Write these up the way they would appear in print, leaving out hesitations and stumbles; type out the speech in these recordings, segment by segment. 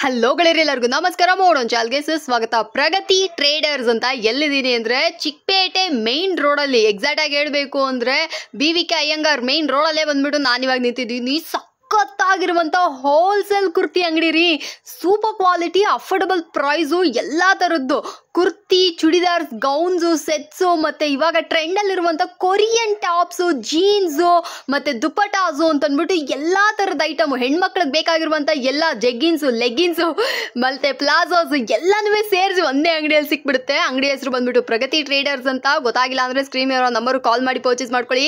Hello ಗೆಳೆಯರೆಲ್ಲರಿಗೂ ನಮಸ್ಕಾರ. ಮಾಡೋಣ ಚಾಲ್ಗೆ ಸ್ವಾಗತ. ಪ್ರಗತಿ ಟ್ರೇಡರ್ಸ್ ಅಂತ ಎಲ್ಲಿದ್ದೀನಿ ಅಂದರೆ ಚಿಕ್ಕಪೇಟೆ ಮೇನ್ ರೋಡಲ್ಲಿ, ಎಕ್ಸಾಕ್ಟ್ ಆಗಿ ಹೇಳಬೇಕು ಅಂದರೆ BVK ಅಯ್ಯಂಗಾರ್ ಮೇನ್ ರೋಡಲ್ಲೇ ಬಂದ್ಬಿಟ್ಟು ನಾನಿವಾಗ ನಿಂತಿದ್ದೀನಿ. ಸಖತ್ತಾಗಿರುವಂಥ ಹೋಲ್ಸೇಲ್ ಕುರ್ತಿ ಅಂಗಡಿ ರೀ. ಸೂಪರ್ ಕ್ವಾಲಿಟಿ, ಅಫೋರ್ಡಬಲ್ ಪ್ರೈಸು, ಎಲ್ಲ ಥರದ್ದು ಕುರ್ತಿ, ಚೂಡಿದಾರ್ಸ್, ಗೌನ್ಸು, ಸೆಟ್ಸು, ಮತ್ತು ಇವಾಗ ಟ್ರೆಂಡಲ್ಲಿರುವಂಥ ಕೊರಿಯನ್ ಟಾಪ್ಸು, ಜೀನ್ಸು ಮತ್ತು ದುಪ್ಪಟಾಸು ಅಂತಂದ್ಬಿಟ್ಟು ಎಲ್ಲ ಥರದ ಐಟಮು, ಹೆಣ್ಮಕ್ಳಿಗೆ ಬೇಕಾಗಿರುವಂಥ ಎಲ್ಲ ಜೆಗ್ಗಿನ್ಸು, ಲೆಗ್ಗಿನ್ಸು ಮತ್ತು ಪ್ಲಾಜೋಸು ಎಲ್ಲನೂ ಸೇರಿಸಿ ಒಂದೇ ಅಂಗಡಿಯಲ್ಲಿ ಸಿಕ್ಬಿಡುತ್ತೆ. ಅಂಗಡಿ ಹೆಸರು ಬಂದ್ಬಿಟ್ಟು ಪ್ರಗತಿ ಟ್ರೇಡರ್ಸ್ ಅಂತ. ಗೊತ್ತಾಗಿಲ್ಲ ಅಂದರೆ ಸ್ಕ್ರೀನ್ ಇರೋ ನಂಬರು ಕಾಲ್ ಮಾಡಿ ಪರ್ಚೇಸ್ ಮಾಡ್ಕೊಳ್ಳಿ.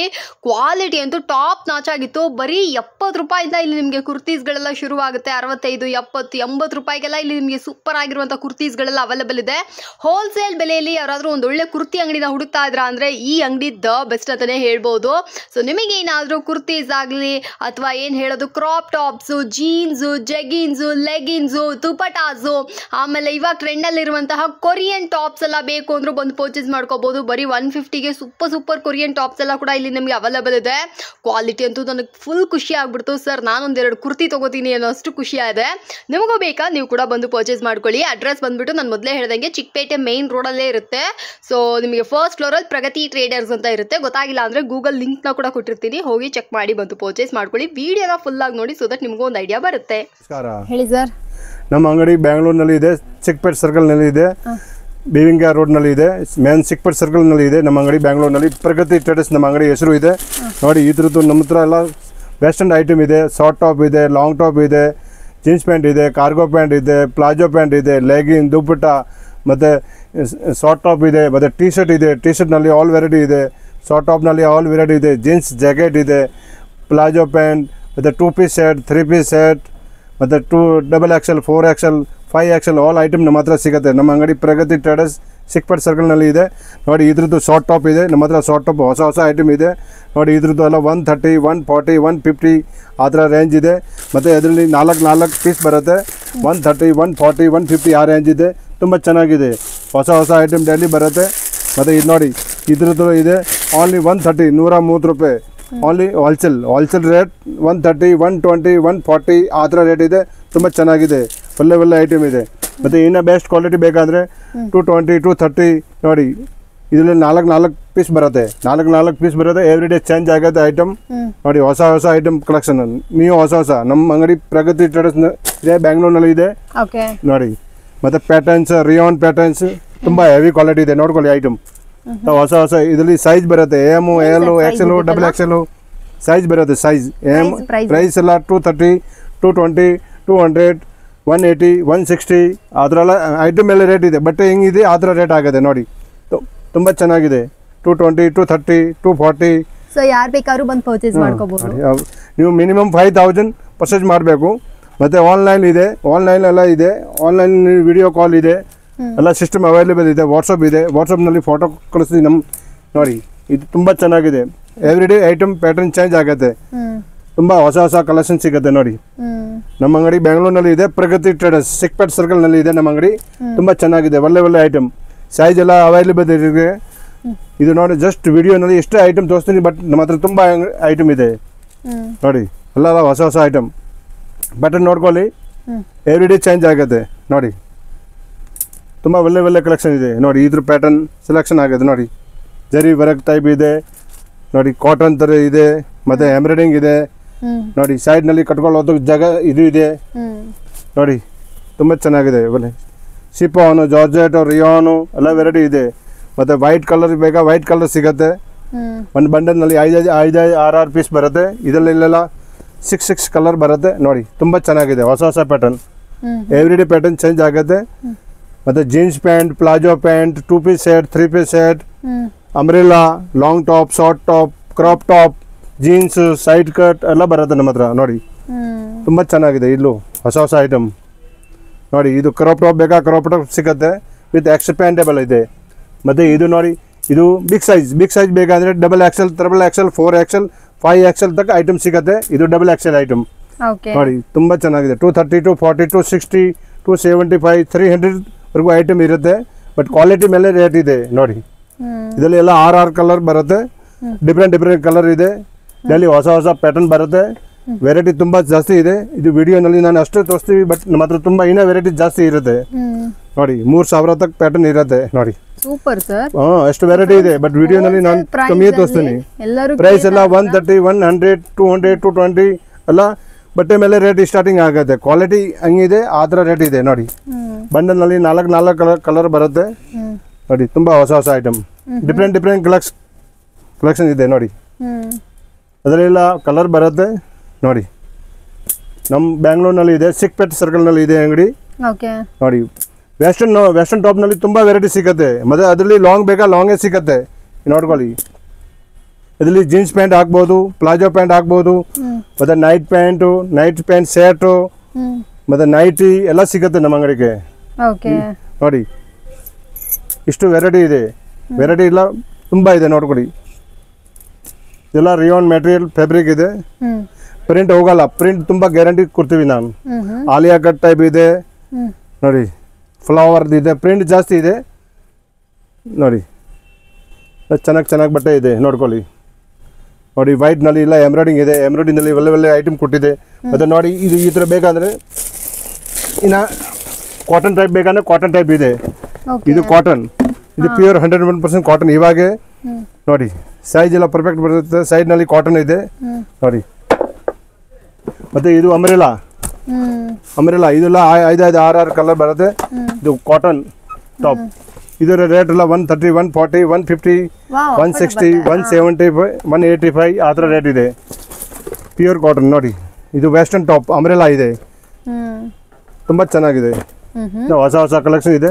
ಕ್ವಾಲಿಟಿ ಅಂತೂ ಟಾಪ್ ನಾಚ್ ಆಗಿತ್ತು. ಬರೀ 70 ರೂಪಾಯಿಂದ ಇಲ್ಲಿ ನಿಮಗೆ ಕುರ್ತೀಸ್ಗಳೆಲ್ಲ ಶುರುವಾಗುತ್ತೆ. 65, 70, 80 ರೂಪಾಯಿಗೆಲ್ಲ ಇಲ್ಲಿ ನಿಮಗೆ ಸೂಪರ್ ಆಗಿರುವಂಥ ಕುರ್ತೀಸ್ಗಳೆಲ್ಲ ಅವೈಲೇಬಲ್ ಇದೆ. ಹೋಲ್ಸೇಲ್ ಬೆಲೆಯಲ್ಲಿ ಯಾರಾದರೂ ಒಂದು ಒಳ್ಳೆ ಕುರ್ತಿ ಅಂಗಡಿನ ಹುಡುಕ್ತಾ ಇದ್ರ ಅಂದರೆ ಈ ಅಂಗಡಿ ದ ಬೆಸ್ಟ್ ಅಂತಲೇ ಹೇಳ್ಬೋದು. ಸೊ ನಿಮಗೇನಾದರೂ ಕುರ್ತೀಸ್ ಆಗಲಿ ಅಥವಾ ಏನು ಹೇಳೋದು ಕ್ರಾಪ್ ಟಾಪ್ಸು, ಜೀನ್ಸು, ಜೆಗಿನ್ಸು, ಲೆಗಿನ್ಸು, ದುಪಟಾಸು, ಆಮೇಲೆ ಇವಾಗ ಟ್ರೆಂಡಲ್ಲಿರುವಂತಹ ಕೊರಿಯನ್ ಟಾಪ್ಸ್ ಎಲ್ಲ ಬೇಕು ಅಂದರೂ ಬಂದು ಪರ್ಚೇಸ್ ಮಾಡ್ಕೋಬೋದು. ಬರೀ 150ಗೆ ಸೂಪರ್ ಕೊರಿಯನ್ ಟಾಪ್ಸ್ ಎಲ್ಲ ಕೂಡ ಇಲ್ಲಿ ನಿಮಗೆ ಅವೈಲೇಬಲ್ ಇದೆ. ಕ್ವಾಲಿಟಿ ಅಂತೂ ನನಗೆ ಫುಲ್ ಖುಷಿ ಆಗ್ಬಿಡ್ತು. ಸರ್ ನಾನೊಂದೆರಡು ಕುರ್ತಿ ತೊಗೋತೀನಿ ಅನ್ನೋ ಅಷ್ಟು ಖುಷಿ ಇದೆ. ನಿಮಗೂ ಬೇಕಾ ನೀವು ಕೂಡ ಬಂದು ಪರ್ಚೇಸ್ ಮಾಡ್ಕೊಳ್ಳಿ. ಅಡ್ರೆಸ್ ಬಂದ್ಬಿಟ್ಟು ನಾನು ಮೊದಲೇ ಹೇಳ್ದಂಗೆ ಚಿಕ್ಕಪೇಟೆ ಮೇನ್ ರೋಡಲ್ಲೇ ಇರುತ್ತೆ. ಸೊ ನಿಮಗೆ ಫಸ್ಟ್ ಫ್ಲೋರಲ್ಲಿ ಪ್ರಗತಿ ಟ್ರೇಡರ್ಸ್ ಅಂತ ಇರುತ್ತೆ. ಗೊತ್ತಾಗಿಲ್ಲ ಅಂದರೆ ಗೂಗಲ್ ಲಿಂಕ್ನ ಕೂಡ ಕೊಟ್ಟಿರ್ತೀನಿ, ಹೋಗಿ ಚೆಕ್ ಮಾಡಿ ಬಂದು ಪರ್ಚೇಸ್ ಮಾಡ್ಕೊಳ್ಳಿ. ವಿಡಿಯೋನ ಫುಲ್ ಆಗಿ ನೋಡಿ, ಸೊ ದಟ್ ನಿಮಗೂ ಒಂದು ಐಡಿಯಾ ಬರುತ್ತೆ. ಹೇಳಿ ಸರ್. ನಮ್ಮ ಅಂಗಡಿ ಬ್ಯಾಂಗ್ಳೂರಿನಲ್ಲಿ ಇದೆ, ಚಿಕ್ಕಪೇಟೆ ಸರ್ಕಲ್ನಲ್ಲಿ ಇದೆ, BVK ರೋಡ್ನಲ್ಲಿ ಇದೆ, ಮೇನ್ ಚಿಕ್ಕಪೇಟೆ ಸರ್ಕಲ್ನಲ್ಲಿ ಇದೆ ನಮ್ಮ ಅಂಗಡಿ ಬ್ಯಾಂಗ್ಳೂರಿನಲ್ಲಿ. ಪ್ರಗತಿ ಟ್ರೇಡರ್ಸ್ ನಮ್ಮ ಅಂಗಡಿ ಹೆಸರು ಇದೆ. ನೋಡಿ ಇದ್ರದ್ದು ನಮ್ಮ ಹತ್ರ ಎಲ್ಲ ವೆಸ್ಟರ್ನ್ ಐಟಮ್ ಇದೆ. ಶಾರ್ಟ್ ಟಾಪ್ ಇದೆ, ಲಾಂಗ್ ಟಾಪ್ ಇದೆ, ಜೀನ್ಸ್ ಪ್ಯಾಂಟ್ ಇದೆ, ಕಾರ್ಗೋ ಪ್ಯಾಂಟ್ ಇದೆ, ಪ್ಲಾಜೋ ಪ್ಯಾಂಟ್ ಇದೆ, ಲೆಗಿನ್, ದುಪ್ಪಟ ಮತ್ತು ಶಾರ್ಟ್ ಟಾಪ್ ಇದೆ, ಮತ್ತು ಟಿ ಶರ್ಟ್ ಇದೆ. ಟಿ ಶರ್ಟ್ನಲ್ಲಿ ಆಲ್ ವೆರೈಟಿ ಇದೆ, ಶಾರ್ಟ್ ಟಾಪ್ನಲ್ಲಿ ಆಲ್ ವೆರೈಟಿ ಇದೆ, ಜೀನ್ಸ್ ಜಾಕೆಟ್ ಇದೆ, ಪ್ಲಾಜೋ ಪ್ಯಾಂಟ್ ಮತ್ತು 2 ಪೀಸ್ ಸೆಟ್, 3 ಪೀಸ್ ಸೆಟ್ ಮತ್ತು 2 XXL, 4XL, 5XL all item ನಮ್ಮ ಹತ್ರ ಸಿಗುತ್ತೆ. ನಮ್ಮ ಅಂಗಡಿ ಪ್ರಗತಿ ಟ್ರೇಡರ್ಸ್ ಚಿಕ್ಕಪೇಟೆ ಸರ್ಕಲ್ನಲ್ಲಿ ಇದೆ. ನೋಡಿ ಇದ್ರದ್ದು ಶಾರ್ಟ್ ಟಾಪ್ ಇದೆ ನಮ್ಮ ಹತ್ರ. ಶಾರ್ಟ್ ಟಾಪ್ ಹೊಸ ಐಟಮ್ ಇದೆ. ನೋಡಿ ಇದ್ರದ್ದು ಎಲ್ಲ 130, 140, 150 ಆ ಥರ ರೇಂಜ್ ಇದೆ. ಮತ್ತು ಅದರಲ್ಲಿ 4 ಪೀಸ್ ಬರುತ್ತೆ. 130, 140, 150 ಆ ರೇಂಜ್ ಇದೆ. ತುಂಬ ಚೆನ್ನಾಗಿದೆ. ಹೊಸ ಐಟಮ್ ಡೈಲಿ ಬರುತ್ತೆ. ಮತ್ತು ಇದು ನೋಡಿ ಇದ್ರದ್ದು ಇದೆ ಓನ್ಲಿ 130, 130 ರೂಪಾಯಿ ಓನ್ಲಿ ಹೋಲ್ಸೇಲ್ ರೇಟ್. 130, 120, 140 ಆ ಥರ ರೇಟ್ ಇದೆ. ತುಂಬ ಚೆನ್ನಾಗಿದೆ, ಒಳ್ಳೆ ಐಟಮ್ ಇದೆ. ಮತ್ತು ಇನ್ನೂ ಬೆಸ್ಟ್ ಕ್ವಾಲಿಟಿ ಬೇಕಾದರೆ 220, 230 ನೋಡಿ ಇದರಲ್ಲಿ 4 ಪೀಸ್ ಬರುತ್ತೆ. 4 ಪೀಸ್ ಬರುತ್ತೆ. ಎವ್ರಿ ಡೇ ಚೇಂಜ್ ಆಗುತ್ತೆ ಐಟಮ್. ನೋಡಿ ಹೊಸ ಐಟಮ್ ಕಲೆಕ್ಷನ್. ನೀವು ಹೊಸ ನಮ್ಮ ಅಂಗಡಿ ಪ್ರಗತಿ ಟ್ರೇಡರ್ಸ್ ಇದೆ, ಬ್ಯಾಂಗ್ಳೂರ್ನಲ್ಲಿ ಇದೆ. ನೋಡಿ ಮತ್ತು ಪ್ಯಾಟರ್ನ್ಸ್, ರಿಯಾನ್ ಪ್ಯಾಟರ್ನ್ಸ್ ತುಂಬ ಹೆವಿ ಕ್ವಾಲಿಟಿ ಇದೆ. ನೋಡ್ಕೊಳ್ಳಿ ಐಟಮ್ ಹೊಸ ಇದರಲ್ಲಿ ಸೈಜ್ ಬರುತ್ತೆ. M, L, XL, XXL size ಬರುತ್ತೆ. ಸೈಜ್ ಪ್ರೈಸ್ ಎಲ್ಲ 230, 220, 200, 180, 160 ಆ ಥರ ಎಲ್ಲ ಐಟಮ್ ಎಲ್ಲ ರೇಟ್ ಇದೆ. ಬಟ್ಟೆ ಹೆಂಗಿದೆ ಆ ಥರ ರೇಟ್ ಆಗುತ್ತೆ. ನೋಡಿ ತುಂಬ ಚೆನ್ನಾಗಿದೆ. 220, 230, 240. ಸೊ ಯಾರು ಬೇಕಾದ್ರೂ ಬಂದು ಪರ್ಚೇಸ್ ಮಾಡ್ಕೋಬಹುದು. ನೀವು ಮಿನಿಮಮ್ 5000 ಪರ್ಚೇಸ್ ಮಾಡಬೇಕು. ಮತ್ತು ಆನ್ಲೈನ್ ಇದೆ, ಆನ್ಲೈನ್ ಎಲ್ಲ ಇದೆ. ಆನ್ಲೈನ್ ವಿಡಿಯೋ ಕಾಲ್ ಇದೆ, ಎಲ್ಲ ಸಿಸ್ಟಮ್ ಅವೈಲೇಬಲ್ ಇದೆ. ವಾಟ್ಸಪ್ ಇದೆ, ವಾಟ್ಸಪ್ನಲ್ಲಿ ಫೋಟೋ ಕಳಿಸ್ತೀವಿ. ನೋಡಿ ಇದು ತುಂಬ ಚೆನ್ನಾಗಿದೆ. Every day item pattern change ಆಗುತ್ತೆ. ತುಂಬ ಹೊಸ ಕಲೆಕ್ಷನ್ ಸಿಗುತ್ತೆ. ನೋಡಿ ನಮ್ಮ ಅಂಗಡಿ ಬ್ಯಾಂಗ್ಳೂರ್ನಲ್ಲಿ ಇದೆ, ಪ್ರಗತಿ ಟ್ರೇಡರ್ಸ್ ಚಿಕ್ಕಪೇಟೆ ಸರ್ಕಲ್ನಲ್ಲಿ ಇದೆ ನಮ್ಮ ಅಂಗಡಿ. ತುಂಬ ಚೆನ್ನಾಗಿದೆ, ಒಳ್ಳೆ ಐಟಮ್. ಸೈಜ್ ಎಲ್ಲ ಅವೈಲೇಬಲ್ ಇದೆ. ಇದು ನೋಡಿ ಜಸ್ಟ್ ವಿಡಿಯೋನಲ್ಲಿ ಎಷ್ಟೇ ಐಟಮ್ ತೋರಿಸ್ತೀನಿ, ಬಟ್ ನಮ್ಮ ಹತ್ರ ತುಂಬ ಐಟಮ್ ಇದೆ. ನೋಡಿ ಎಲ್ಲ ಹೊಸ ಐಟಮ್ ಬಟನ್ ನೋಡ್ಕೊಳ್ಳಿ. ಎವ್ರಿ ಡೇ ಚೇಂಜ್ ಆಗುತ್ತೆ. ನೋಡಿ ತುಂಬ ಒಳ್ಳೆ ಕಲೆಕ್ಷನ್ ಇದೆ. ನೋಡಿ ಇದ್ರ ಪ್ಯಾಟರ್ನ್ ಸೆಲೆಕ್ಷನ್ ಆಗಿದೆ. ನೋಡಿ ಜರಿ ವರ್ಕ್ ಟೈಪ್ ಇದೆ, ನೋಡಿ ಕಾಟನ್ ಥರ ಇದೆ, ಮತ್ತು ಎಂಬ್ರಾಯ್ಡಿಂಗ್ ಇದೆ. ನೋಡಿ ಸೈಡ್ನಲ್ಲಿ ಕಟ್ಕೊಳ್ಳೋದು ಜಾಗ ಇದು ಇದೆ. ನೋಡಿ ತುಂಬ ಚೆನ್ನಾಗಿದೆ. ಒಳ್ಳೆ ಶಿಫಾನು, ಜಾರ್ಜೆಟ್, ರಿಯಾನು ಎಲ್ಲ ವೆರೈಟಿ ಇದೆ. ಮತ್ತು ವೈಟ್ ಕಲರ್ ಬೇಕಾ ವೈಟ್ ಕಲರ್ ಸಿಗುತ್ತೆ. ಒಂದು ಬಂಡಲ್ನಲ್ಲಿ 5 ಪೀಸ್ ಬರುತ್ತೆ. ಇದರಲ್ಲೆಲ್ಲ 6 ಕಲರ್ ಬರುತ್ತೆ. ನೋಡಿ ತುಂಬ ಚೆನ್ನಾಗಿದೆ, ಹೊಸ pattern. Every day pattern change ಆಗುತ್ತೆ. ಮತ್ತು jeans pant, palazzo pant, 2 piece set, 3 piece set, umbrella, long top, short top, crop top, jeans, side cut ಎಲ್ಲ ಬರುತ್ತೆ ನಮ್ಮ ಹತ್ರ. ನೋಡಿ ತುಂಬ ಚೆನ್ನಾಗಿದೆ. ಇಲ್ಲೂ ಹೊಸ ಐಟಮ್. ನೋಡಿ ಇದು ಕ್ರಾಪ್ ಟಾಪ್ ಬೇಕಾ ಕ್ರಾಪ್ ಟಾಪ್ ಸಿಗುತ್ತೆ ವಿತ್ ಎಕ್ಸ್ಪ್ಯಾಂಡೇಬಲ್ ಇದೆ. ಮತ್ತು ಇದು ನೋಡಿ ಇದು ಬಿಗ್ ಸೈಜ್ ಬೇಕಾದರೆ XXL, XXL, 4XL, 5XL ತನಕ ಐಟಮ್ ಸಿಗುತ್ತೆ. ಇದು XXL ಐಟಮ್. ನೋಡಿ ತುಂಬ ಚೆನ್ನಾಗಿದೆ. 230, 240, 260, 275, 300 ವರೆಗೂ ಐಟಮ್ ಇರುತ್ತೆ. ಬಟ್ ಕ್ವಾಲಿಟಿ ಮೇಲೆ ರೇಟ್ ಇದೆ. ನೋಡಿ ಇದರಲ್ಲಿ ಎಲ್ಲ 6 ಕಲರ್ ಬರುತ್ತೆ. ಡಿಫ್ರೆಂಟ್ ಕಲರ್ ಇದೆ. ಇದರಲ್ಲಿ ಹೊಸ ಪ್ಯಾಟರ್ನ್ ಬರುತ್ತೆ. ವೆರೈಟಿ ತುಂಬ ಜಾಸ್ತಿ ಇದೆ. ಇದು ವಿಡಿಯೋನಲ್ಲಿ ನಾನು ಅಷ್ಟೇ ತೋರಿಸ್ತೀವಿ, ಬಟ್ ನಮ್ಮ ಹತ್ರ ತುಂಬ ಇನ್ನೂ ವೆರೈಟಿ ಜಾಸ್ತಿ ಇರುತ್ತೆ ನೋಡಿ. 3000 ತಕ್ಕ ಪ್ಯಾಟರ್ನ್ ಇರುತ್ತೆ ನೋಡಿ. Super sir. ಎಷ್ಟು ವೆರೈಟಿ ಇದೆ, ಬಟ್ ವಿಡಿಯೋನಲ್ಲಿ ನಾನು ಕಮ್ಮಿ ತೋರಿಸ್ತೀನಿ. ಪ್ರೈಸ್ ಎಲ್ಲ 130, 100, 200, 220 ಎಲ್ಲ ಬಟ್ಟೆ ಮೇಲೆ ರೇಟ್ ಸ್ಟಾರ್ಟಿಂಗ್ ಆಗುತ್ತೆ. ಕ್ವಾಲಿಟಿ ಹಂಗಿದೆ, ಆ ಥರ ರೇಟ್ ಇದೆ ನೋಡಿ. ಬಂಡಲ್ನಲ್ಲಿ 4 ಕಲರ್ ಬರುತ್ತೆ ನೋಡಿ. ತುಂಬ ಹೊಸ ಐಟಮ್, ಡಿಫ್ರೆಂಟ್ ಕಲೆಕ್ಷನ್ ಇದೆ ನೋಡಿ. ಅದರೆಲ್ಲ ಕಲರ್ ಬರುತ್ತೆ ನೋಡಿ. ನಮ್ಮ ಬ್ಯಾಂಗ್ಳೂರ್ನಲ್ಲಿ ಇದೆ, ಸಿಕ್ಪೇಟ್ ಸರ್ಕಲ್ನಲ್ಲಿ ಇದೆ ಅಂಗಡಿ ನೋಡಿ. ವೆಸ್ಟರ್ನ್ ಟಾಪ್ನಲ್ಲಿ ತುಂಬ ವೆರೈಟಿ ಸಿಗುತ್ತೆ. ಮತ್ತು ಅದರಲ್ಲಿ ಲಾಂಗ್ ಬೇಕಾ ಲಾಂಗೇ ಸಿಗುತ್ತೆ ನೋಡ್ಕೊಳ್ಳಿ. ಇದರಲ್ಲಿ ಜೀನ್ಸ್ ಪ್ಯಾಂಟ್ ಹಾಕ್ಬೋದು, ಪ್ಲಾಜೋ ಪ್ಯಾಂಟ್ ಹಾಕ್ಬೋದು, ಮತ್ತು ನೈಟ್ ಪ್ಯಾಂಟ್ ಶರ್ಟು, ಮತ್ತು ನೈಟಿ ಎಲ್ಲ ಸಿಗುತ್ತೆ ನಮ್ಮ ಅಂಗಡಿಗೆ ನೋಡಿ. ಇಷ್ಟು ವೆರೈಟಿ ಇದೆ. ವೆರೈಟಿ ಎಲ್ಲ ತುಂಬ ಇದೆ ನೋಡ್ಕೊಳ್ಳಿ. ಇದೆಲ್ಲ ರಿಯಾನ್ ಮೆಟೀರಿಯಲ್ ಫ್ಯಾಬ್ರಿಕ್ ಇದೆ. ಪ್ರಿಂಟ್ ಹೋಗಲ್ಲ, ಪ್ರಿಂಟ್ ತುಂಬ ಗ್ಯಾರಂಟಿ ಕೊಡ್ತೀವಿ ನಾನು. ಆಲಿಯಾ ಕಟ್ ಟೈಪ್ ಇದೆ ನೋಡಿ, ಫ್ಲವರ್ ಇದೆ, ಪ್ರಿಂಟ್ ಜಾಸ್ತಿ ಇದೆ ನೋಡಿ. ಚೆನ್ನಾಗಿ ಬಟ್ಟೆ ಇದೆ ನೋಡ್ಕೊಳ್ಳಿ ನೋಡಿ. ವೈಟ್ನಲ್ಲಿ ಇಲ್ಲ ಎಂಬ್ರಾಯ್ಡಿಂಗ್ ಇದೆ, ಎಂಬ್ರಾಯ್ಡಿಂಗ್ನಲ್ಲಿ ಒಳ್ಳೆ ಐಟಮ್ ಕೊಟ್ಟಿದೆ. ಮತ್ತು ನೋಡಿ ಇದು ಈ ಥರ ಬೇಕಾದರೆ ಇನ್ನು ಕಾಟನ್ ಟೈಪ್ ಬೇಕಂದರೆ ಕಾಟನ್ ಟೈಪ್ ಇದೆ. ಇದು ಕಾಟನ್, ಇದು ಪ್ಯೂರ್ 101% ಕಾಟನ್. ಇವಾಗ ನೋಡಿ ಸೈಜ್ ಎಲ್ಲ ಪರ್ಫೆಕ್ಟ್ ಬರುತ್ತೆ. ಸೈಡ್ನಲ್ಲಿ ಕಾಟನ್ ಇದೆ ನೋಡಿ. ಮತ್ತು ಇದು ಅಂಬ್ರೆಲಾ ಇದೆಲ್ಲ 5 ಕಲರ್ ಬರುತ್ತೆ. ಇದು ಕಾಟನ್ ಟಾಪ್. ಇದರ ರೇಟ್ ಎಲ್ಲ 130, 140, 150, 160, 175, 185 ಆ ಥರ ರೇಟ್ ಇದೆ. ಪ್ಯೂರ್ ಕಾಟನ್ ನೋಡಿ. ಇದು ವೆಸ್ಟರ್ನ್ ಟಾಪ್ ಅಂಬ್ರೆಲಾ ಇದೆ, ತುಂಬ ಚೆನ್ನಾಗಿದೆ. ಹೊಸ ಕಲೆಕ್ಷನ್ ಇದೆ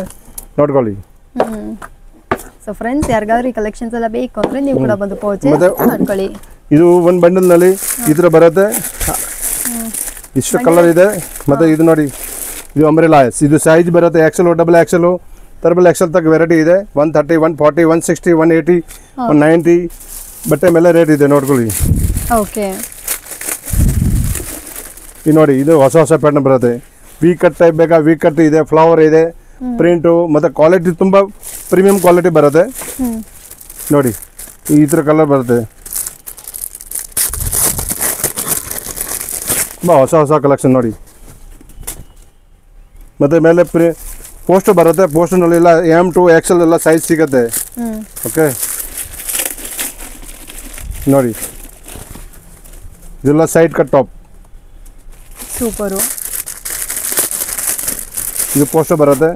ನೋಡ್ಕೊಳ್ಳಿ. ಸೊ ಫ್ರೆಂಡ್ಸ್, ಯಾರಿಗಾದ್ರೂ ಈ ಕಲೆಕ್ಷನ್ಸ್ ಎಲ್ಲ ಬೇಕು ಅಂದರೆ ನೀವು ಕೂಡ ಬಂದು ಪರ್ಚೇಸ್ ಮಾಡ್ಕೊಳ್ಳಿ. ಇದು ಒಂದು ಬಂಡಲ್ನಲ್ಲಿ ಈ ಥರ ಬರುತ್ತೆ, ಇಷ್ಟು ಕಲರ್ ಇದೆ. ಮತ್ತು ಇದು ನೋಡಿ, ಇದು ಅಂಬ್ರೆಲಾ. ಇದು ಸೈಜ್ ಬರುತ್ತೆ XL, XXL, XXL ತಕ್ಕ ವೆರೈಟಿ ಇದೆ. 130, 140, 160, 180, 190 ಬಟ್ಟೆ ಮೇಲೆ ರೇಟ್ ಇದೆ ನೋಡ್ಕೊಳ್ಳಿ. ಇದು ನೋಡಿ, ಇದು ಹೊಸ ಪ್ಯಾಟರ್ನ್ ಬರುತ್ತೆ. ವಿ ಕಟ್ ಟೈಪ್ ಬೇಕಾ, ವಿ ಕಟ್ ಇದೆ, ಫ್ಲವರ್ ಇದೆ, ಪ್ರಿಂಟು, ಮತ್ತು ಕ್ವಾಲಿಟಿ ತುಂಬ ಪ್ರೀಮಿಯಂ ಕ್ವಾಲಿಟಿ ಬರುತ್ತೆ ನೋಡಿ. ಈ ಥರ ಕಲರ್ ಬರುತ್ತೆ. ತುಂಬ ಹೊಸ ಕಲೆಕ್ಷನ್ ನೋಡಿ. ಮತ್ತು ಮೇಲೆ ಪೋಸ್ಟರ್ ಬರುತ್ತೆ. ಪೋಸ್ಟರ್ನಲ್ಲಿ ಎಲ್ಲ M to XL ಎಲ್ಲ ಸೈಜ್ ಸಿಗುತ್ತೆ. ಓಕೆ ನೋಡಿ, ಇದೆಲ್ಲ ಸೈಡ್ ಕಟ್ ಟಾಪ್. ಸೂಪರು. ಇದು ಪೋಸ್ಟರ್ ಬರುತ್ತೆ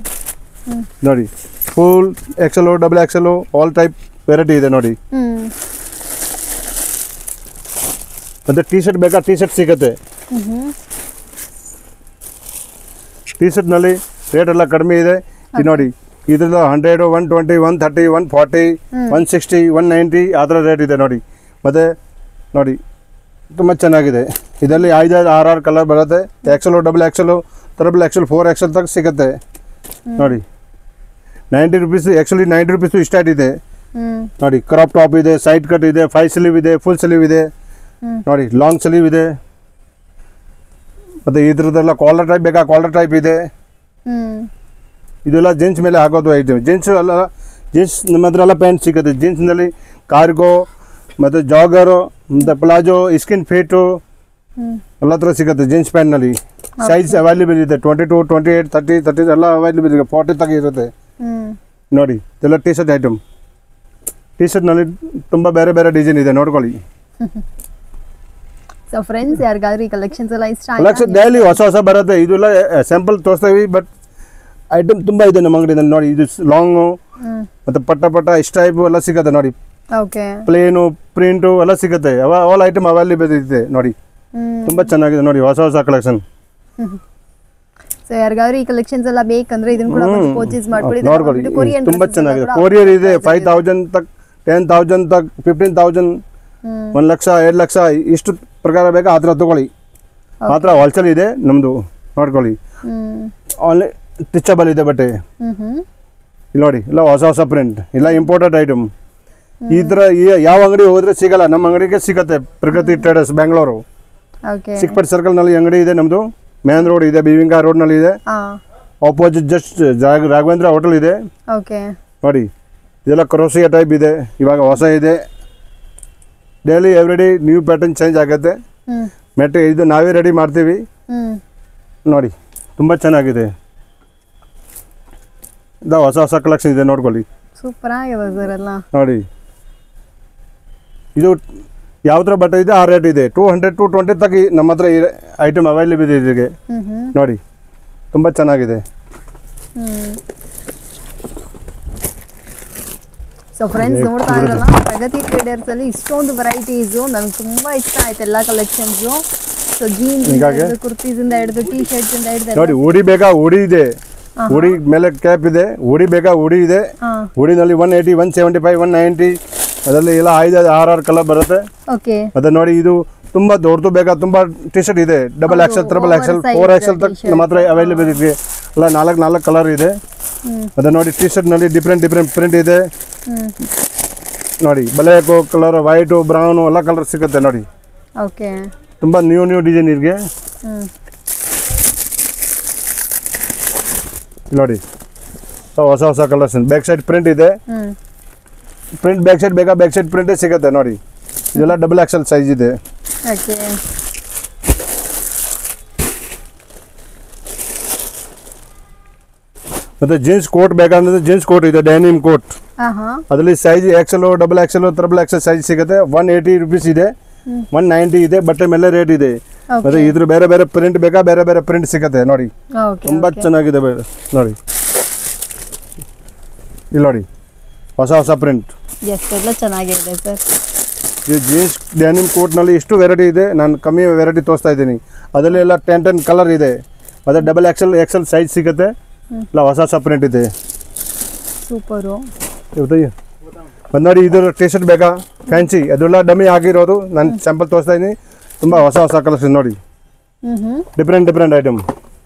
ನೋಡಿ. Full XL, XXL all type variety ಇದೆ ನೋಡಿ. ಮತ್ತು ಟೀ ಶರ್ಟ್ ಬೇಕಾ, ಟೀ ಶರ್ಟ್ ಸಿಗುತ್ತೆ. ಟೀ ಶರ್ಟ್ನಲ್ಲಿ ರೇಟ್ ಎಲ್ಲ ಕಡಿಮೆ ಇದೆ. ಇದು ನೋಡಿ, ಇದರಿಂದ 100, 120, 130, 140, 160, 190 ಆ ಥರ ರೇಟ್ ಇದೆ ನೋಡಿ. ಮತ್ತು ನೋಡಿ ತುಂಬ ಚೆನ್ನಾಗಿದೆ. ಇದರಲ್ಲಿ 5 ಕಲರ್ ಬರುತ್ತೆ. XL, XXL, XXL, 4XL ತನಕ ಸಿಗುತ್ತೆ ನೋಡಿ. 90 ರೂಪೀಸ್, ಆ್ಯಕ್ಚುಲಿ 90 ರೂಪೀಸು ಸ್ಟಾರ್ಟ್ ಇದೆ ನೋಡಿ. ಕ್ರಾಪ್ ಟಾಪ್ ಇದೆ, ಸೈಡ್ ಕಟ್ ಇದೆ, 5 ಸ್ಲೀವ್ ಇದೆ, ಫುಲ್ ಸ್ಲೀವ್ ಇದೆ ನೋಡಿ, ಲಾಂಗ್ ಸ್ಲೀವ್ ಇದೆ. ಮತ್ತು ಇದ್ರದ್ದೆಲ್ಲ ಕಾಲರ್ ಟೈಪ್ ಬೇಕಾ, ಕಾಲರ್ ಟೈಪ್ ಇದೆ. ಇದೆಲ್ಲ ಜೀನ್ಸ್ ಮೇಲೆ ಹಾಕೋದು ಐಟಮ್. ಜೀನ್ಸ್ ನಮ್ಮ ಹತ್ರ ಎಲ್ಲ ಪ್ಯಾಂಟ್ ಸಿಗುತ್ತೆ. ಜೀನ್ಸ್ನಲ್ಲಿ ಕಾರ್ಗೋ, ಮತ್ತು ಜಾಗರು, ಮತ್ತು ಪ್ಲಾಜೋ, ಸ್ಕಿನ್ ಫಿಟ್ಟು ಎಲ್ಲ ಥರ ಸಿಗುತ್ತೆ ಜೀನ್ಸ್ ಪ್ಯಾಂಟ್ನಲ್ಲಿ. ಸೈಜ್ ಅವೈಲೇಬಲ್ ಇದೆ. 22, 28, 30 ಎಲ್ಲ ಅವೈಲೇಬಲ್ ಇದೆ. 40 ತನಕ ಇರುತ್ತೆ ನೋಡಿ. ಇದೆಲ್ಲ ಟೀ ಶರ್ಟ್ ಐಟಮ್. ಟೀ ಶರ್ಟ್ನಲ್ಲಿ ತುಂಬ ಬೇರೆ ಡಿಸೈನ್ ಇದೆ ನೋಡ್ಕೊಳ್ಳಿ. ಸೊ ಫ್ರೆಂಡ್ಸ್, ಯಾರಿಗಾದ್ರೂ ಈ ಕಲೆಕ್ಷನ್ಸ್ ಎಲ್ಲ ಇಷ್ಟ ಕಲೆಕ್ಷನ್ ಡೈಲಿ ಹೊಸ ಬರುತ್ತೆ. ಇದೆಲ್ಲ ಸ್ಯಾಂಪಲ್ ತೋರಿಸ್ತೀವಿ, ಬಟ್ ಐಟಮ್ ತುಂಬ ಇದೆ ನಮ್ಮ ಅಂಗಡಿನಲ್ಲಿ ನೋಡಿ. ಇದು ಲಾಂಗು, ಮತ್ತು ಪಟ್ಟ ಇಷ್ಟು ಟೈಪ್ ಎಲ್ಲ ಸಿಗುತ್ತೆ ನೋಡಿ. ಪ್ಲೇನು, ಪ್ರಿಂಟು ಎಲ್ಲ ಸಿಗುತ್ತೆ. ಆಲ್ ಐಟಮ್ ಅವೈಲೇಬಲ್ ಇದೆ ನೋಡಿ. ತುಂಬ ಚೆನ್ನಾಗಿದೆ ನೋಡಿ, ಹೊಸ ಕಲೆಕ್ಷನ್. ಸೊ ಯಾರಿಗಾದ್ರೂ ಈ ಕಲೆಕ್ಷನ್ಸ್ ಎಲ್ಲ ಬೇಕಂದ್ರೆ ಇದನ್ನ ಕೂಡ ಪರ್ಚೇಸ್ ಮಾಡ್ಕೊಳ್ಳಿ ನೋಡ್ಕೊಳ್ಳಿ. ತುಂಬ ಚೆನ್ನಾಗಿದೆ. ಕೊರಿಯರ್ ಇದೆ 5,000 ತಕ್, 10,000 ತಕ್, 15,000, 1 ಲಕ್ಷ, 2 ಲಕ್ಷ ಇಷ್ಟು ಪ್ರಕಾರ ಬೇಕಾ ಆ ಥರ ತೊಗೊಳ್ಳಿ. ಮಾತ್ರ ಹೋಲ್ಸೇಲ್ ಇದೆ ನಮ್ಮದು ನೋಡ್ಕೊಳ್ಳಿ. ಆನ್ಲೈನ್ ಸ್ಟಿಚಬಲ್ ಇದೆ ಬಟ್ಟೆ. ಇಲ್ಲಿ ನೋಡಿ, ಇಲ್ಲ ಹೊಸ ಪ್ರಿಂಟ್, ಇಲ್ಲ ಇಂಪೋರ್ಟೆಡ್ ಐಟಮ್. ಈ ಥರ ಯಾವ ಅಂಗಡಿ ಹೋದ್ರೆ ಸಿಗಲ್ಲ, ನಮ್ಮ ಅಂಗಡಿಗೆ ಸಿಗುತ್ತೆ. ಪ್ರಗತಿ ಟ್ರೇಡರ್ಸ್ ಬ್ಯಾಂಗ್ಳೂರು, ಸಿಕ್ಪೇಟ್ ಸರ್ಕಲ್ನಲ್ಲಿ ಅಂಗಡಿ ಇದೆ ನಮ್ಮದು. ಮೇನ್ ರೋಡ್ ಇದೆ, ಬಿವಿಂಗ ರೋಡ್ನಲ್ಲಿ ಇದೆ. ಆಪೋಸಿಟ್ ಜಸ್ಟ್ ರಾಘವೇಂದ್ರ ಹೋಟೆಲ್ ಇದೆ ನೋಡಿ. ಇದೆಲ್ಲ ಕ್ರೋಸಿಯಾ ಟೈಪ್ ಇದೆ, ಇವಾಗ ಹೊಸ ಇದೆ. Daily every day new pattern change ಆಗುತ್ತೆ. ಮೆಟೀರಿಯಲ್ ಇದು ನಾವೇ ರೆಡಿ ಮಾಡ್ತೀವಿ ನೋಡಿ, ತುಂಬ ಚೆನ್ನಾಗಿದೆ. ಇದು ಹೊಸ ಹೊಸ ಕಲೆಕ್ಷನ್ ಇದೆ ನೋಡ್ಕೊಳ್ಳಿ. ಸೂಪರ್ ಆಗಿದೆ ಸರ್ ಎಲ್ಲ ನೋಡಿ. ಇದು ಯಾವ ಥರ ಬಟ್ಟೆ ಇದೆ ಆ ರೇಟ್ ಇದೆ. 200 to 220 ತಗ ನಮ್ಮ ಹತ್ರ ಐಟಮ್ ಅವೈಲೇಬಲ್ ಇದೆ ಇದಕ್ಕೆ. ನೋಡಿ ತುಂಬ ಚೆನ್ನಾಗಿದೆ. ಸೊ ಫ್ರೆಂಡ್ಸ್ ನೋಡ್ತಾ ಇರಲ್ಲ, ಪ್ರಗತಿ ಟ್ರೇಡರ್ಸ್ ಅಲ್ಲಿ ಇಷ್ಟೊಂದು ವೆರೈಟೀಸು ನನಗೆ ತುಂಬಾ ಇಷ್ಟ ಆಯ್ತು ಎಲ್ಲ ಕಲೆಕ್ಷನ್ಸು. ಸೊ ಜೀನ್ಸ್ ಕುರ್ತೀಸ್ ಇಂದ ಹಿಡಿದು ಟೀ ಶರ್ಟ್ಸ್ ಇಂದ ಹಿಡಿದು ನೋಡಿ. ಉಡಿ ಬೇಕಾ ಉಡಿ ಇದೆ, ಉಡಿ ಮೇಲೆ ಕ್ಯಾಪ್ ಇದೆ. ಉಡಿ ಬೇಕಾ ಉಡಿ ಇದೆ. ಉಡಿನಲ್ಲಿ 180, 175, 190 ಅದರಲ್ಲಿ ಎಲ್ಲ 5-6 ಕಲರ್ ಬರುತ್ತೆ. ಓಕೆ ಮತ್ತೆ ನೋಡಿ ಇದು ತುಂಬಾ ದೊಡ್ಡದು ಬೇಕಾ, ತುಂಬಾ ಟಿ ಶರ್ಟ್ ಇದೆ. Double XL, triple Excel, 4XL ತಕ್ ನಮ್ಮ ಹತ್ರ ಅವೈಲೇಬಲ್ ಇದೆ. ಎಲ್ಲ 4 ಕಲರ್ ಇದೆ. ಮತ್ತೆ ನೋಡಿ ಟಿ ಶರ್ಟ್ ನಲ್ಲಿ ಡಿಫ್ರೆಂಟ್ ಪ್ರಿಂಟ್ ಇದೆ. ನೋಡಿ ಬ್ಲ್ಯಾಕ್ ಕಲರ್, ವೈಟ್, ಬ್ರೌನ್ ಎಲ್ಲ ಕಲರ್ ಸಿಗುತ್ತೆ ನೋಡಿ. ಓಕೆ ತುಂಬಾ ನ್ಯೂ ಡಿಸೈನ್ ಇದೆ ನೋಡಿ. ಹೊಸ ಕಲರ್ಸ್. ಬ್ಯಾಕ್ ಸೈಡ್ ಪ್ರಿಂಟ್ ಇದೆ. ಪ್ರಿಂಟ್ ಬ್ಯಾಕ್ ಸೈಡ್ ಬೇಕಾ, ಬ್ಯಾಕ್ ಸೈಡ್ ಪ್ರಿಂಟೇ ಸಿಗುತ್ತೆ ನೋಡಿ. ಇದೆಲ್ಲ ಡಬಲ್ ಎಕ್ಸೆಲ್ ಸೈಜ್ ಇದೆ. ಓಕೆ ಮತ್ತೆ ಜೀನ್ಸ್ ಕೋಟ್ ಬೇಕಂದ್ರೆ ಜೀನ್ಸ್ ಕೋಟ್ ಇದೆ, ಡೆನಿಮ್ ಕೋಟ್. ಅದರಲ್ಲಿ size XL, double XL, triple XL size ಸಿಗುತ್ತೆ. 180 rupees ಇದೆ, 190 ಇದೆ. ಬಟ್ಟೆ ಮೇಲೆ ರೇಟ್ ಇದೆ. ಮತ್ತೆ ಇದ್ರ ಬೇರೆ ಪ್ರಿಂಟ್ ಬೇಕಾ, ಬೇರೆ ಪ್ರಿಂಟ್ ಸಿಗುತ್ತೆ ನೋಡಿ. ತುಂಬಾ ಚೆನ್ನಾಗಿದೆ ನೋಡಿ. ಇಲ್ಲಿ ನೋಡಿ ಹೊಸ ಪ್ರಿಂಟ್ ಎಲ್ಲ ಚೆನ್ನಾಗಿದೆ ಸರ್. ಈ ಜೀನ್ಸ್ ಡೆನಿಮ್ ಕೋಟ್ನಲ್ಲಿ ಇಷ್ಟು ವೆರೈಟಿ ಇದೆ. ನಾನು ಕಮ್ಮಿ ವೆರೈಟಿ ತೋರಿಸ್ತಾ ಇದ್ದೀನಿ. ಅದರಲ್ಲಿ ಎಲ್ಲ 10 ಕಲರ್ ಇದೆ. ಮತ್ತೆ ಡಬಲ್ XL ಸೈಜ್ ಸಿಗುತ್ತೆ. ಇಲ್ಲ ಹೊಸ ಪ್ರಿಂಟ್ ಇದೆ. ಸೂಪರು. ಬಂದು ನೋಡಿ ಇದ್ರ ಟಿ ಶರ್ಟ್ ಬೇಕಾ, ಫ್ಯಾನ್ಸಿ, ಅದೆಲ್ಲ ಡಮ್ಮಿ ಆಗಿರೋದು. ನಾನು ಸ್ಯಾಂಪಲ್ ತೋರಿಸ್ತಾ ಇದ್ದೀನಿ. ತುಂಬ ಹೊಸ ಕಲರ್ಸ್ ನೋಡಿ. ಡಿಫ್ರೆಂಟ್ ಐಟಮ್,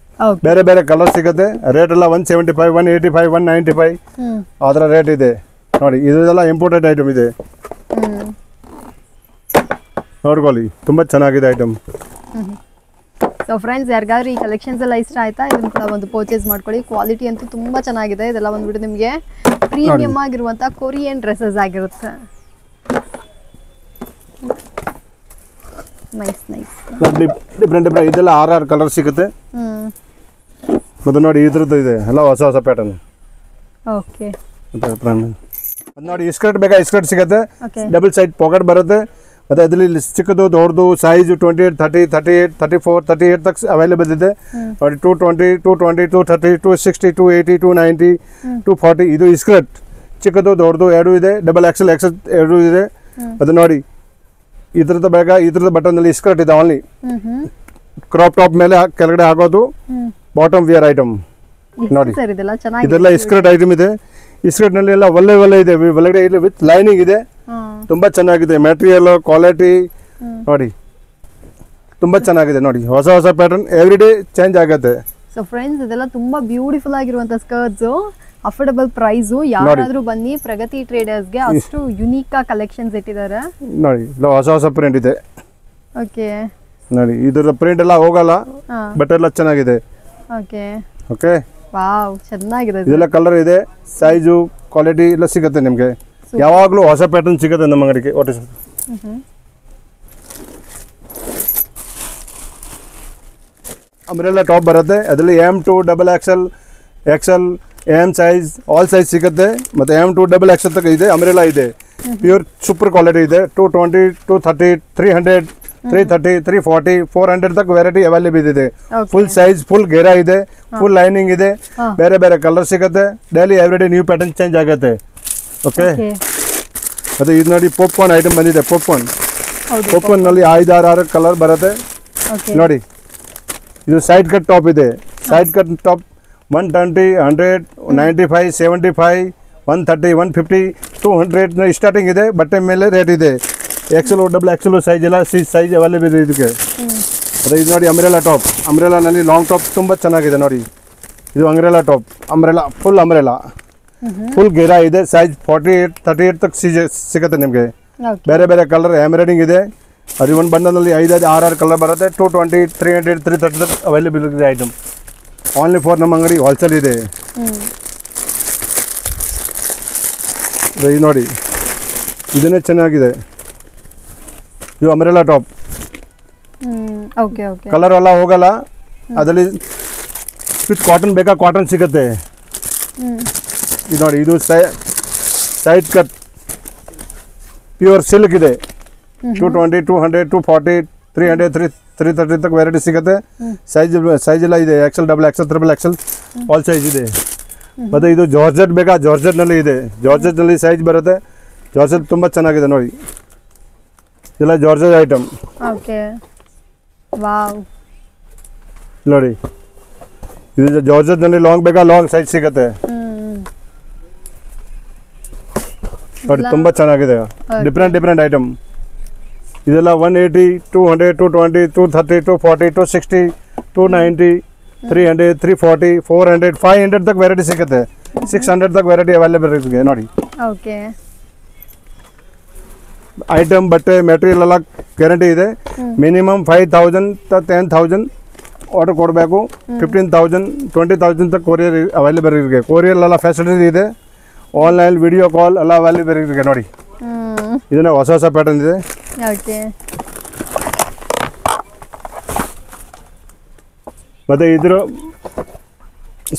ಬೇರೆ ಕಲರ್ ಸಿಗುತ್ತೆ. ರೇಟ್ ಎಲ್ಲ 175, 185, 195 ಅದರ ರೇಟ್ ಇದೆ ನೋಡಿ. ಇದೆಲ್ಲ ಇಂಪೋರ್ಟೆಡ್ ಐಟಮ್ ಇದೆ ನೋಡ್ಕೊಳ್ಳಿ. ತುಂಬ ಚೆನ್ನಾಗಿದೆ ಐಟಮ್. ಸೊ ಫ್ರೆಂಡ್ಸ್ ಯಾರಿಗಾದ್ರೂ ಈ ಕಲೆಕ್ಷನ್ಸ್ ಎಲ್ಲ ಇಷ್ಟ ಆಯ್ತಾ, ಇದನ್ನು ಕೂಡ ಒಂದು ಪರ್ಚೇಸ್ ಮಾಡ್ಕೊಳ್ಳಿ. ಕ್ವಾಲಿಟಿ ಅಂತೂ ತುಂಬ ಚೆನ್ನಾಗಿದೆ. ಇದೆಲ್ಲ ಬಂದ್ಬಿಟ್ಟು ನಿಮಗೆ ಪ್ರೀಮಿಯಮ್ ಆಗಿರುವಂಥ ಕೊರಿಯನ್ ಡ್ರೆಸ್ಸಸ್ ಆಗಿರುತ್ತೆ. ಡಿಫ್ರೆಂಟ್ ಇದೆಲ್ಲ 6 ಕಲರ್ ಸಿಗುತ್ತೆ. ಮತ್ತೆ ನೋಡಿ ಇದ್ರದ್ದು ಇದೆ ಎಲ್ಲ ಹೊಸ ಪ್ಯಾಟರ್ನ್. ಓಕೆ ನೋಡಿ ಸ್ಕರ್ಟ್ ಬೇಕಾ, ಸ್ಕರ್ಟ್ ಸಿಗುತ್ತೆ. ಡಬಲ್ ಸೈಡ್ ಪಾಕೆಟ್ ಬರುತ್ತೆ. ಮತ್ತೆ ಅದರಲ್ಲಿ ಚಿಕ್ಕದು ದೊಡ್ಡದು ಸೈಜ್ 28, 30, 38, 34, 38 ತಕ್ ಅವೈಲೇಬಲ್ ಇದೆ ನೋಡಿ. 220, 220, 230, 260, 280, 290, 240 ಇದು ಸ್ಕರ್ಟ್. ಚಿಕ್ಕದು ದೊಡ್ಡದು ಎರಡು ಇದೆ. ಡಬಲ್ XL ಎರಡು ಇದೆ. ಅದು ನೋಡಿ ಇದ್ರದ್ದು ಬೇಕಾ, ಇದ್ರದ್ದು ಬಟನ್ನಲ್ಲಿ ಸ್ಕರ್ಟ್ ಇದೆ. ಓನ್ಲಿ ಕ್ರಾಪ್ ಟಾಪ್ ಮೇಲೆ ಕೆಳಗಡೆ ಹಾಕೋದು. ಬಾಟಮ್ ವಿಯರ್ ಐಟಮ್ ನೋಡಿ. ಇದೆಲ್ಲ ಸ್ಕರ್ಟ್ ಐಟಮ್ ಇದೆ. ಸ್ಕರ್ಟ್ ನಲ್ಲಿ ಎಲ್ಲ ಒಳ್ಳೆ ಇದೆ. ಒಳಗಡೆ ಇಲ್ಲಿ ವಿತ್ ಲೈನಿಂಗ್ ಇದೆ. ತುಂಬಾ ಚೆನ್ನಾಗಿದೆ. ಮೆಟೀರಿಯಲ್ ಕ್ವಾಲಿಟಿ ನೋಡಿ ತುಂಬಾ ಚೆನ್ನಾಗಿದೆ ನೋಡಿ. ಹೊಸ ಪ್ಯಾಟರ್ನ್ ಎವ್ರಿ ಡೇ ಚೇಂಜ್ ಆಗುತ್ತೆ. ಸೊ ಫ್ರೆಂಡ್ಸ್ ಇದೆಲ್ಲ ತುಂಬಾ ಬ್ಯೂಟಿಫುಲ್ ಆಗಿರುವಂತ ಸ್ಕರ್ಟ್ಸ್, ಅಫೋರ್ಡಬಲ್ ಪ್ರೈಸು. ಯಾರಾದ್ರೂ ಬನ್ನಿ ಪ್ರಗತಿ ಟ್ರೇಡರ್ಸ್ಗೆ, ಅಷ್ಟು ಯುನೀಕ್ ಕಲೆಕ್ಷನ್ಸ್ ಇಟ್ಟಿದ್ದಾರೆ ನೋಡಿ. ಹೊಸ ಪ್ರಿಂಟ್ ಇದೆ. ಓಕೆ ನೋಡಿ ಇದರ ಪ್ರಿಂಟ್ ಎಲ್ಲ ಹೋಗಲ್ಲ, ಬಟ್ ಎಲ್ಲ ಚೆನ್ನಾಗಿದೆ. ಓಕೆ ಓಕೆ ವಾವ್ ಚೆನ್ನಾಗಿದೆ. ಇದೆಲ್ಲ ಕಲರ್ ಇದೆ, ಸೈಜು ಕ್ವಾಲಿಟಿ ಎಲ್ಲ ಸಿಗುತ್ತೆ ನಿಮಗೆ. ಯಾವಾಗಲೂ ಹೊಸ ಪ್ಯಾಟರ್ನ್ ಸಿಗುತ್ತೆ ನಮ್ಮ ಅಂಗಡಿಗೆ. ಅಂಬ್ರೆಲಾ ಟಾಪ್ ಬರುತ್ತೆ. ಅದರಲ್ಲಿ M2, double XL, M size, all size ಸಿಗುತ್ತೆ. ಮತ್ತು M2, ಡಬಲ್ XL ತನಕ ಇದೆ. ಅಂಬ್ರೆಲಾ ಇದೆ. ಪ್ಯೂರ್ ಸೂಪರ್ ಕ್ವಾಲಿಟಿ ಇದೆ. 220, 230, 300, 330, 340, 400 ತಕ್ಕ ವೆರೈಟಿ ಅವೈಲೇಬಲ್ ಇದೆ. ಫುಲ್ ಸೈಜ್, ಫುಲ್ ಘೇರಾ ಇದೆ, ಫುಲ್ ಲೈನಿಂಗ್ ಇದೆ. ಬೇರೆ ಕಲರ್ ಸಿಗುತ್ತೆ. Daily everyday new pattern change ಆಗುತ್ತೆ. ಓಕೆ ಮತ್ತೆ ಇದು ನೋಡಿ ಪಾಪ್ಕಾರ್ನ್ ಐಟಮ್ ಬಂದಿದೆ. ಪಾಪ್ಕಾರ್ನ್ ನಲ್ಲಿ 5-6 ಕಲರ್ ಬರುತ್ತೆ ನೋಡಿ. ಇದು ಸೈಡ್ ಕಟ್ ಟಾಪ್ ಇದೆ. ಸೈಡ್ ಕಟ್ ಟಾಪ್ 120, 100, 95, 75, 130, 150, 200 ಸ್ಟಾರ್ಟಿಂಗ್ ಇದೆ. ಬಟ್ಟೆ ಮೇಲೆ ರೇಟ್ ಇದೆ. XL, ಡಬಲ್ XL ಸೈಜ್ ಎಲ್ಲ ಸೈಜ್ ಅವೈಲೇಬಲ್ ಇದೆ ಇದಕ್ಕೆ. ಅದೇ ಇದು ನೋಡಿ ಅಂಬ್ರೆಲಾ ಟಾಪ್. ಅಂಬ್ರೆಲಾನಲ್ಲಿ ಲಾಂಗ್ ಟಾಪ್ ತುಂಬ ಚೆನ್ನಾಗಿದೆ ನೋಡಿ. ಇದು ಟಾಪ್ ಫುಲ್ ಅಂಬ್ರೆಲಾ ಫುಲ್ ಘೇರಾ ಇದೆ. ಸೈಜ್ 48, 38 ತಕ್ ಸಿಗುತ್ತೆ ನಿಮಗೆ. ಬೇರೆ ಕಲರ್ ಎಂಬ್ರಾಯ್ಡಿಂಗ್ ಇದೆ. ಅದು ಒಂದು ಬಂಡಲ್ನಲ್ಲಿ 5-6 ಕಲರ್ ಬರುತ್ತೆ. 220, 300, 330 ತಕ್ ಅವೈಲೇಬಲ್ ಇದೆ ಐಟಮ್. ಓನ್ಲಿ ಫಾರ್ ನಮ್ಮ ಅಂಗಡಿ ಹೋಲ್ಸೇಲ್ ಇದೆ. ಇದು ನೋಡಿ ಇದನ್ನೇ ಚೆನ್ನಾಗಿದೆ. ಇದು umbrella top okay okay colour ಎಲ್ಲ ಹೋಗಲ್ಲ. ಅದರಲ್ಲಿ ವಿತ್ ಕಾಟನ್ ಬೇಕಾ ಕಾಟನ್ ಸಿಗುತ್ತೆ. ಇದು ನೋಡಿ, ಇದು ಸೈಡ್ ಕಟ್ ಪ್ಯೂರ್ ಸಿಲ್ಕ್ ಇದೆ. 220, 200, 240, 300, 330 ತನಕ ವೆರೈಟಿ ಸಿಗುತ್ತೆ. ಸೈಜ್ ಎಲ್ಲ ಇದೆ. XL, XXL, XXL all size ಇದೆ. ಮತ್ತು ಇದು ಜಾರ್ಜೆಟ್ ಬೇಕಾ ಜಾರ್ಜೆಟ್ನಲ್ಲಿ ಇದೆ. ಜಾರ್ಜೆಟ್ನಲ್ಲಿ ಸೈಜ್ ಬರುತ್ತೆ. ಜಾರ್ಜೆಟ್ ತುಂಬ ಚೆನ್ನಾಗಿದೆ ನೋಡಿ. ಇದೆಲ್ಲ ಜಾರ್ಜೆಟ್ ಐಟಮ್. ಓಕೆ ವಾವ್ ನೋಡಿ, ಇದು ಜಾರ್ಜೆಟ್ನಲ್ಲಿ ಲಾಂಗ್ ಬೇಕಾ ಲಾಂಗ್ ಸೈಜ್ ಸಿಗುತ್ತೆ ನೋಡಿ. ತುಂಬ ಚೆನ್ನಾಗಿದೆ. Different item. ಇದೆಲ್ಲ 180, 200, 220, 230, 240, 260, 290, 300, 340, 400, 500 ತನಕ ವೆರೈಟಿ ಸಿಗುತ್ತೆ. 600 ತನಕ ವೆರೈಟಿ ಅವೈಲೇಬಲ್ ಇದೆ ನೋಡಿ. ಓಕೆ ಐಟಮ್ ಬಟ್ಟೆ ಮೆಟೀರಿಯಲ್ ಎಲ್ಲ ಗ್ಯಾರಂಟಿ ಇದೆ. ಮಿನಿಮಮ್ 5,000 10,000 ಆರ್ಡರ್ ಕೊಡಬೇಕು. 15,000 20,000 ತನಕ ಕೊರಿಯರ್ ಅವೈಲೇಬಲ್ ಇದೆ. ಕೊರಿಯರ್ ಎಲ್ಲ ಫೆಸಿಲಿಟಿ ಇದೆ. ಆನ್ಲೈನ್ ವಿಡಿಯೋ ಕಾಲ್ ಎಲ್ಲ ಅವೈಲೇಬಲ್ ಇದೆ ನೋಡಿ. ಇದನ್ನ ಹೊಸ ಪ್ಯಾಟರ್ನ್ ಇದೆ. ಓಕೆ ಮತ್ತು ಇದ್ರ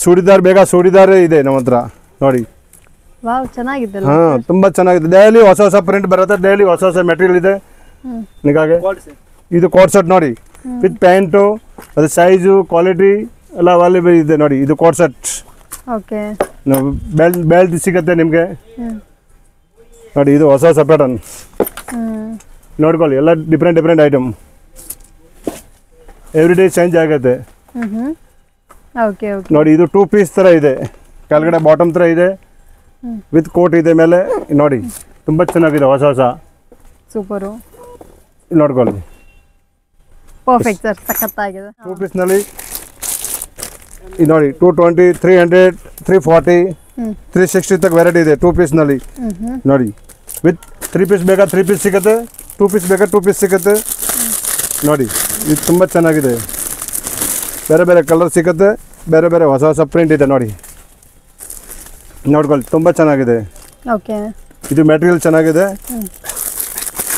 ಚೂಡಿದಾರ್ ಬೇಕಾ ಚೂಡಿದಾರ್ ಇದೆ ನಮ್ಮ ಹತ್ರ ನೋಡಿ. ವಾವ್ ಚೆನ್ನಾಗಿದ್ದಲ್ಲ. ಹಾಂ, ತುಂಬ ಚೆನ್ನಾಗಿದೆ. ಡೈಲಿ ಹೊಸ ಪ್ರಿಂಟ್ ಬರುತ್ತೆ. ಡೈಲಿ ಹೊಸ ಮೆಟೀರಿಯಲ್ ಇದೆ. ನಿಮಗೆ ಇದು ಕೋಟ್ ಸೆಟ್ ನೋಡಿ, ವಿತ್ ಪ್ಯಾಂಟು, ಅದು ಸೈಜು ಕ್ವಾಲಿಟಿ ಎಲ್ಲ ಅವೈಲೇಬಲ್ ಇದೆ ನೋಡಿ. ಇದು ಕೋಟ್ ಸೆಟ್. ಓಕೆ ಬೆಲ್ಟ್ ಸಿಗುತ್ತೆ ನಿಮಗೆ ನೋಡಿ. ಇದು ಹೊಸ ಪ್ಯಾಟರ್ನ್ ನೋಡ್ಕೊಳ್ಳಿ. ಎಲ್ಲ different item. Every day change ಆಗುತ್ತೆ ಓಕೆ ಓಕೆ ನೋಡಿ. ಇದು 2 ಪೀಸ್ ಥರ ಇದೆ. ಕೆಳಗಡೆ ಬಾಟಮ್ ಥರ ಇದೆ. ವಿತ್ ಕೋಟ್ ಇದೆ ಮೇಲೆ ನೋಡಿ. ತುಂಬ ಚೆನ್ನಾಗಿದೆ. ಹೊಸ ಸೂಪರು ನೋಡ್ಕೊಳ್ಳಿ. ಪರ್ಫೆಕ್ಟ್ ಸರ್, ಸಖತ್ತಾಗಿದೆ. 2 ಪೀಸ್ನಲ್ಲಿ ಇದು ನೋಡಿ 220, 300, 340, 360 ತನಕ ವೆರೈಟಿ ಇದೆ 2 ಪೀಸ್ನಲ್ಲಿ ನೋಡಿ. ವಿತ್ 3 ಪೀಸ್ ಬೇಕಾ 3 ಪೀಸ್ ಸಿಗುತ್ತೆ. 2 ಪೀಸ್ ಬೇಕಾ 2 ಪೀಸ್ ಸಿಗುತ್ತೆ ನೋಡಿ. ಇದು ತುಂಬ ಚೆನ್ನಾಗಿದೆ. ಬೇರೆ ಕಲರ್ ಸಿಗುತ್ತೆ. ಬೇರೆ ಹೊಸ ಪ್ರಿಂಟ್ ಇದೆ ನೋಡಿ. ನೋಡ್ಕೊಳ್ಳಿ, ತುಂಬ ಚೆನ್ನಾಗಿದೆ. ಓಕೆ ಇದು ಮೆಟೀರಿಯಲ್ ಚೆನ್ನಾಗಿದೆ.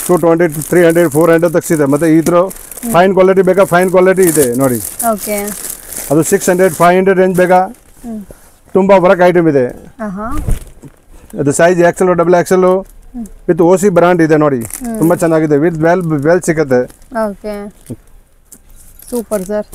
220, 300, 400 ತಕ್ಕ ಇದೆ. ಮತ್ತು ಇದ್ರ ಫೈನ್ ಕ್ವಾಲಿಟಿ ಬೇಕಾ ಫೈನ್ ಕ್ವಾಲಿಟಿ ಇದೆ ನೋಡಿ. ಓಕೆ ಅದು 600, 500 ರೇಂಜ್ ಬೇಕಾ. ತುಂಬ ವರ್ಕ್ ಐಟಮ್ ಇದೆ. ಅದು size XL, XXL with OC brand ಇದೆ ನೋಡಿ. ತುಂಬ ಚೆನ್ನಾಗಿದೆ. ವಿತ್ ವೆಲ್ ಸಿಗುತ್ತೆ. Okay super sir.